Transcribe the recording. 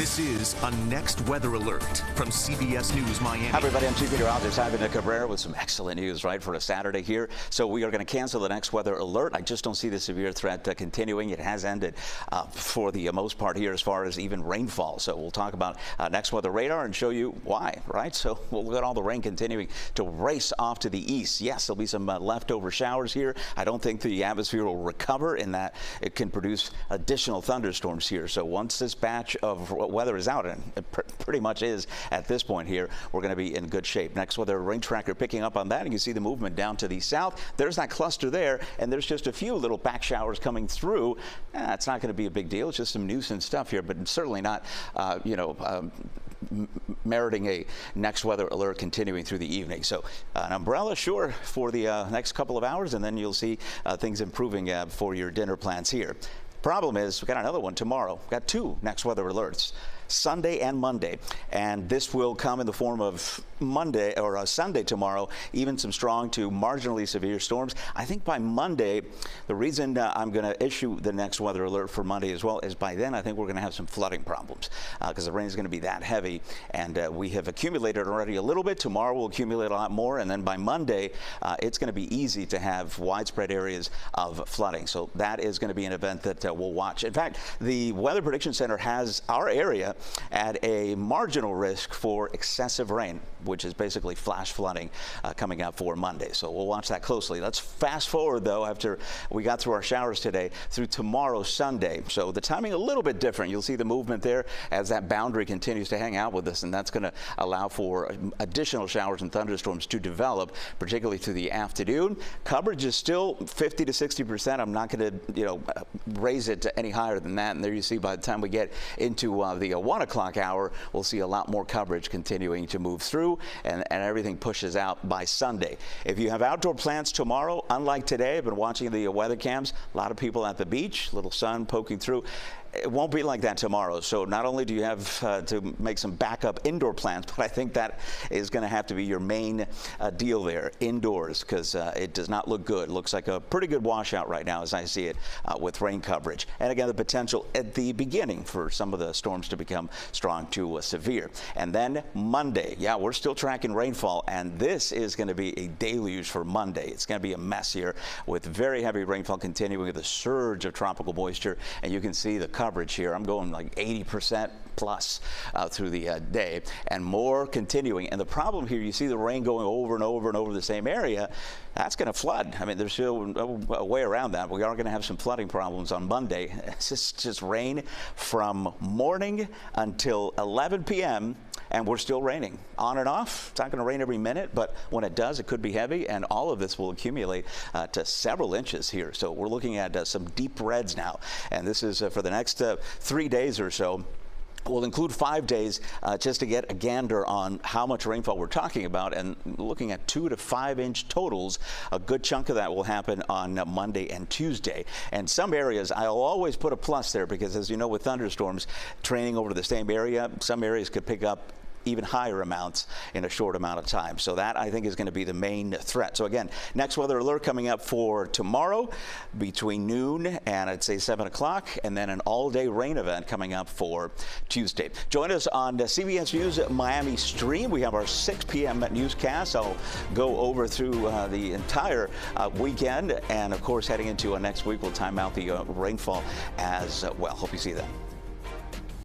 This is a Next Weather Alert from CBS News Miami. Hi, everybody. I'm Chief Meteorologist Cabrera with some excellent news, right, for a Saturday here. So we are going to cancel the Next Weather Alert. I just don't see the severe threat continuing. It has ended for the most part here as far as even rainfall. So we'll talk about Next Weather Radar and show you why, right? So we'll look at all the rain continuing to race off to the east. Yes, there'll be some leftover showers here. I don't think the atmosphere will recover in that it can produce additional thunderstorms here. So once this batch of weather is out, and it pretty much is at this point here, we're going to be in good shape. Next Weather rain tracker picking up on that, and you see the movement down to the south. There's that cluster there, and there's just a few little back showers coming through. It's not going to be a big deal. It's just some nuisance stuff here, but certainly not, meriting a Next Weather Alert continuing through the evening. So an umbrella, sure, for the next couple of hours, and then you'll see things improving for your dinner plans here. Problem is, we've got another one tomorrow. We've got two Next Weather Alerts, Sunday and Monday, and this will come in the form of Monday or Sunday tomorrow, even some strong to marginally severe storms. I think by Monday, the reason I'm going to issue the Next Weather Alert for Monday as well is by then I think we're going to have some flooding problems because the rain is going to be that heavy, and we have accumulated already a little bit. Tomorrow we'll accumulate a lot more, and then by Monday it's going to be easy to have widespread areas of flooding. So that is going to be an event that we'll watch. In fact, the Weather Prediction Center has our area at a marginal risk for excessive rain, which is basically flash flooding coming up for Monday. So we'll watch that closely. Let's fast forward, though, after we got through our showers today, through tomorrow, Sunday. So the timing a little bit different. You'll see the movement there as that boundary continues to hang out with us, and that's going to allow for additional showers and thunderstorms to develop, particularly through the afternoon. Coverage is still 50 to 60%. I'm not going to, raise it to any higher than that. And there you see, by the time we get into the 1 o'clock hour, we'll see a lot more coverage continuing to move through, and everything pushes out by Sunday. If you have outdoor plans tomorrow, unlike today, I've been watching the weather cams, a lot of people at the beach, little sun poking through. It won't be like that tomorrow. So not only do you have to make some backup indoor plans, but I think that is going to have to be your main deal there, indoors, because it does not look good. Looks like a pretty good washout right now as I see it with rain coverage. And again, the potential at the beginning for some of the storms to become strong to severe. And then Monday, yeah, we're still tracking rainfall, and this is going to be a deluge for Monday. It's going to be a mess here with very heavy rainfall continuing with a surge of tropical moisture, and you can see the coverage here. I'm going like 80% plus through the day, and more continuing. And the problem here, you see the rain going over and over and over the same area. That's going to flood. I mean, there's still a way around that. We are going to have some flooding problems on Monday. It's just rain from morning until 11 p.m. and we're still raining on and off. It's not going to rain every minute, but when it does, it could be heavy, and all of this will accumulate to several inches here. So we're looking at some deep reds now, and this is for the next 3 days or so. We'll include 5 days just to get a gander on how much rainfall we're talking about, and looking at 2 to 5 inch totals. A good chunk of that will happen on Monday and Tuesday. And some areas, I'll always put a plus there because, as you know, with thunderstorms training over the same area, some areas could pick up even higher amounts in a short amount of time. So that, I think, is going to be the main threat. So again, Next Weather Alert coming up for tomorrow between noon and I'd say 7 o'clock, and then an all-day rain event coming up for Tuesday. Join us on CBS News Miami stream. We have our 6 p.m. newscast. I'll go over through the entire weekend, and of course, heading into next week, we'll time out the rainfall as well. Hope you see that.